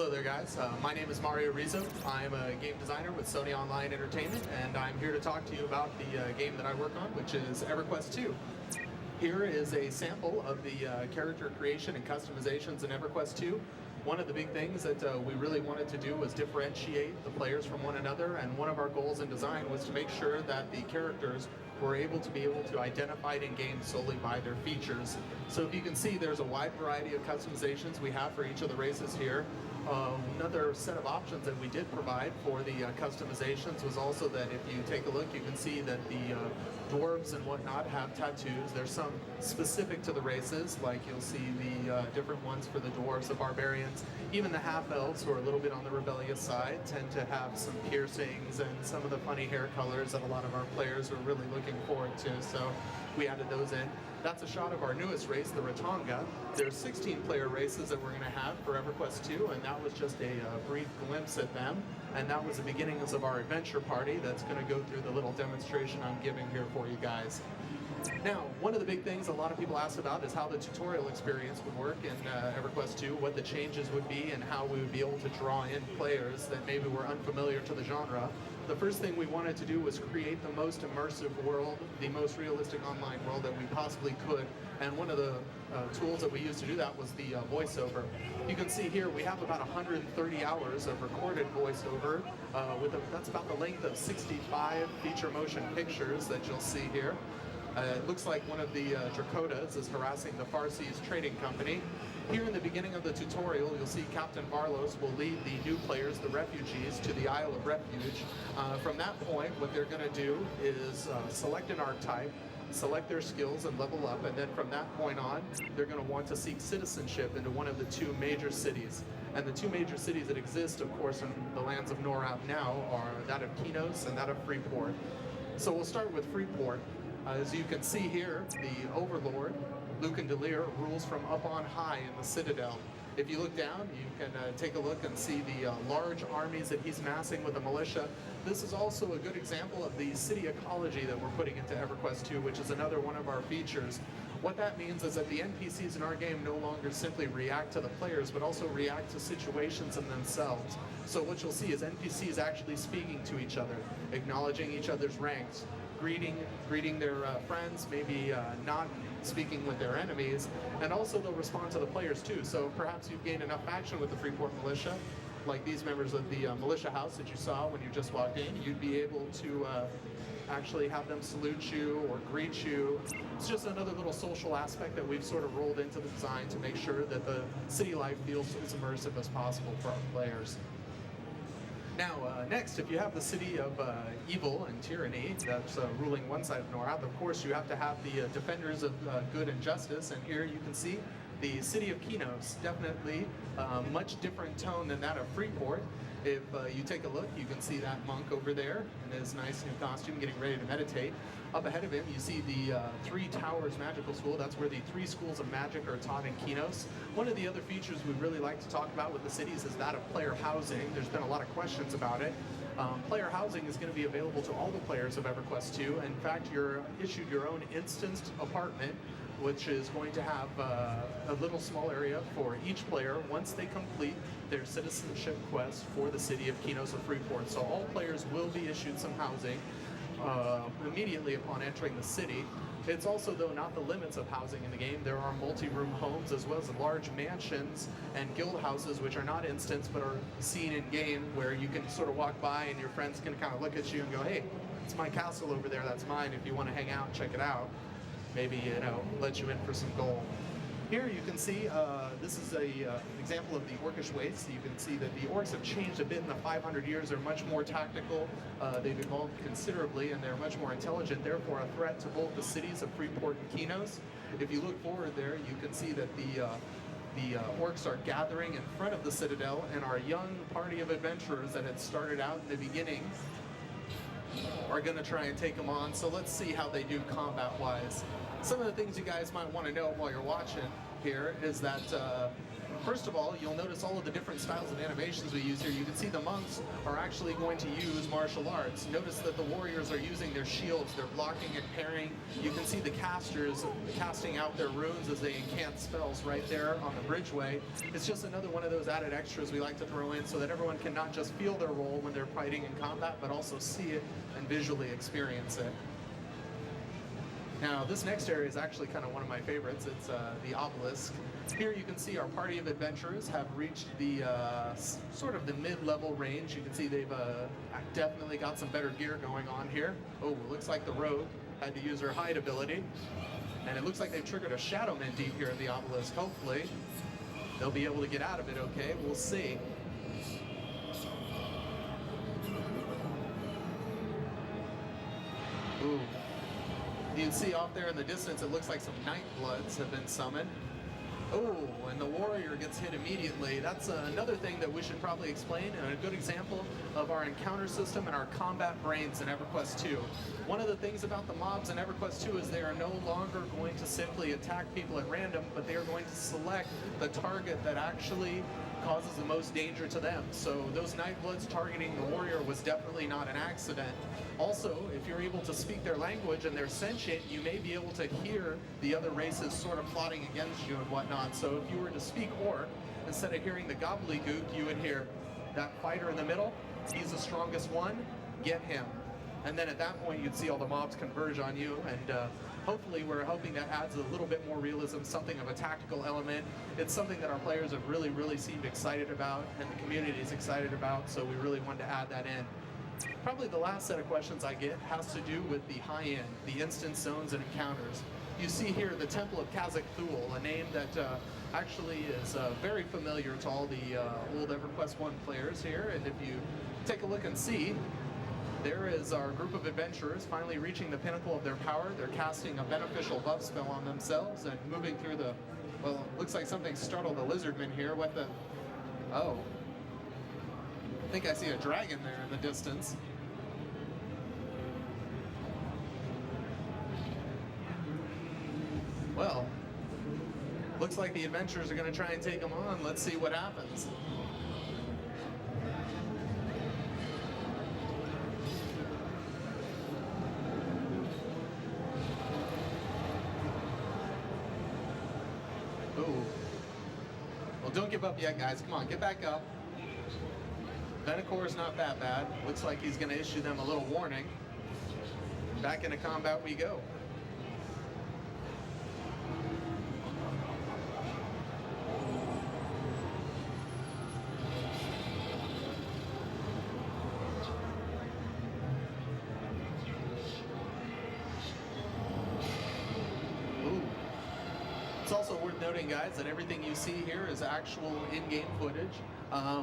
Hello there, guys. My name is Mario Rizzo. I'm a game designer with Sony Online Entertainment, and I'm here to talk to you about the game that I work on, which is Everquest II. Here is a sample of the character creation and customizations in Everquest II. One of the big things that we really wanted to do was differentiate the players from one another, and one of our goals in design was to make sure that the characters were able to identify in game solely by their features. So if you can see, there's a wide variety of customizations we have for each of the races here. Another set of options that we did provide for the customizations was also that if you take a look, you can see that the dwarves and whatnot have tattoos. There's some specific to the races, like you'll see the different ones for the dwarves, the barbarians, even the half-elves, who are a little bit on the rebellious side, tend to have some piercings and some of the funny hair colors that a lot of our players are really looking forward to, so we added those in. That's a shot of our newest race, the Ratanga. There's 16-player races that we're going to have for Everquest II, and that was just a brief glimpse at them. And that was the beginnings of our adventure party that's going to go through the little demonstration I'm giving here for you guys. Now, one of the big things a lot of people ask about is how the tutorial experience would work in Everquest II, what the changes would be, and how we would be able to draw in players that maybe were unfamiliar to the genre. The first thing we wanted to do was create the most immersive world, the most realistic online world that we possibly could. And one of the tools that we used to do that was the voiceover. You can see here we have about 130 hours of recorded voiceover. That's about the length of 65 feature motion pictures that you'll see here. It looks like one of the Dracotas is harassing the Farsees trading company. Here in the beginning of the tutorial, you'll see Captain Barlos will lead the new players, the refugees, to the Isle of Refuge. From that point, what they're going to do is select an archetype, select their skills and level up, and then from that point on, they're going to want to seek citizenship into one of the two major cities. And the two major cities that exist, of course, in the lands of Norab now are that of Kinos and that of Freeport. So we'll start with Freeport. As you can see here, the Overlord, Lucan Delir, rules from up on high in the Citadel. If you look down, you can take a look and see the large armies that he's massing with the militia. This is also a good example of the city ecology that we're putting into Everquest II, which is another one of our features. What that means is that the NPCs in our game no longer simply react to the players, but also react to situations in themselves. So what you'll see is NPCs actually speaking to each other, acknowledging each other's ranks, greeting their friends, maybe not speaking with their enemies, and also they'll respond to the players too. So perhaps you've gained enough action with the Freeport militia, like these members of the militia house that you saw when you just walked in, you'd be able to actually have them salute you or greet you. It's just another little social aspect that we've sort of rolled into the design to make sure that the city life feels as immersive as possible for our players. Now, next, if you have the city of evil and tyranny that's ruling one side of Norab, of course you have to have the defenders of good and justice, and here you can see the city of Kinos, definitely much different tone than that of Freeport. If you take a look, you can see that monk over there in his nice new costume getting ready to meditate. Up ahead of him, you see the Three Towers Magical School. That's where the 3 schools of magic are taught in Kinos. One of the other features we really like to talk about with the cities is that of player housing. There's been a lot of questions about it. Player housing is going to be available to all the players of Everquest II. In fact, you're issued your own instanced apartment, which is going to have a little small area for each player once they complete their citizenship quest for the city of Kinos or Freeport. So all players will be issued some housing immediately upon entering the city. It's also, though, not the limits of housing in the game. There are multi-room homes as well as large mansions and guild houses, which are not instanced but are seen in game, where you can sort of walk by and your friends can kind of look at you and go, hey, it's my castle over there, that's mine. If you want to hang out and check it out, maybe, let you in for some gold. Here you can see, this is an example of the Orcish waste. You can see that the orcs have changed a bit in the 500 years. They're much more tactical. They've evolved considerably, and they're much more intelligent, therefore a threat to both the cities of Freeport and Kinos. If you look forward there, you can see that the orcs are gathering in front of the Citadel, and our young party of adventurers that had started out in the beginning are going to try and take them on. So let's see how they do combat-wise. Some of the things you guys might want to know while you're watching here is that First of all, you'll notice all of the different styles of animations we use here. You can see the monks are actually going to use martial arts. Notice that the warriors are using their shields, they're blocking and parrying. You can see the casters casting out their runes as they incant spells right there on the bridgeway. It's just another one of those added extras we like to throw in so that everyone can not just feel their role when they're fighting in combat, but also see it and visually experience it. Now, this next area is actually kind of one of my favorites. It's the obelisk. Here you can see our party of adventurers have reached the sort of the mid-level range. You can see they've definitely got some better gear going on here. Oh, looks like the rogue had to use her hide ability. And it looks like they've triggered a Shadow Mendeep here at the obelisk. Hopefully, they'll be able to get out of it okay. We'll see. Ooh. You can see off there in the distance, it looks like some Night Bloods have been summoned. Oh, and the warrior gets hit immediately. That's another thing that we should probably explain, and a good example of our encounter system and our combat brains in Everquest II. One of the things about the mobs in Everquest II is they are no longer going to simply attack people at random, but they are going to select the target that actually causes the most danger to them. So those Nightbloods targeting the warrior was definitely not an accident. Also, if you're able to speak their language and they're sentient, you may be able to hear the other races sort of plotting against you and whatnot. So if you were to speak Orc, instead of hearing the gobbledygook, you would hear that fighter in the middle, he's the strongest one, get him. And then at that point, you'd see all the mobs converge on you, and hopefully we're hoping that adds a little bit more realism, something of a tactical element. It's something that our players have really seemed excited about, and the community is excited about, so we really wanted to add that in. Probably the last set of questions I get has to do with the high-end, the instance zones and encounters. You see here the Temple of Kazakh Thule, a name that actually is very familiar to all the old Everquest I players here, and if you take a look and see, there is our group of adventurers finally reaching the pinnacle of their power. They're casting a beneficial buff spell on themselves and moving through the, well, it looks like something startled the lizardman here. What the, oh. I think I see a dragon there in the distance. Well, looks like the adventurers are going to try and take them on. Let's see what happens. Ooh. Well, don't give up yet, guys. Come on, get back up. Venacor's not that bad. Looks like he's going to issue them a little warning. Back into combat we go. It's also worth noting, guys, that everything you see here is actual in-game footage.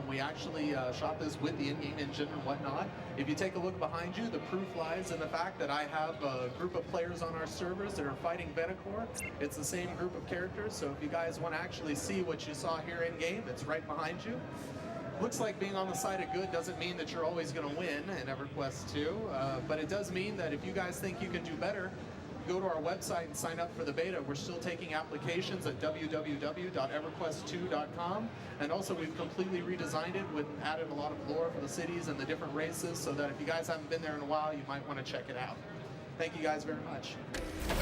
We actually shot this with the in-game engine and whatnot. If you take a look behind you, the proof lies in the fact that I have a group of players on our servers that are fighting Venacor. It's the same group of characters, so if you guys want to actually see what you saw here in-game, it's right behind you. Looks like being on the side of good doesn't mean that you're always going to win in Everquest II, but it does mean that if you guys think you can do better, go to our website and sign up for the beta. We're still taking applications at www.everquest2.com, and also we've completely redesigned it with added a lot of lore for the cities and the different races, so that if you guys haven't been there in a while, you might want to check it out. Thank you guys very much.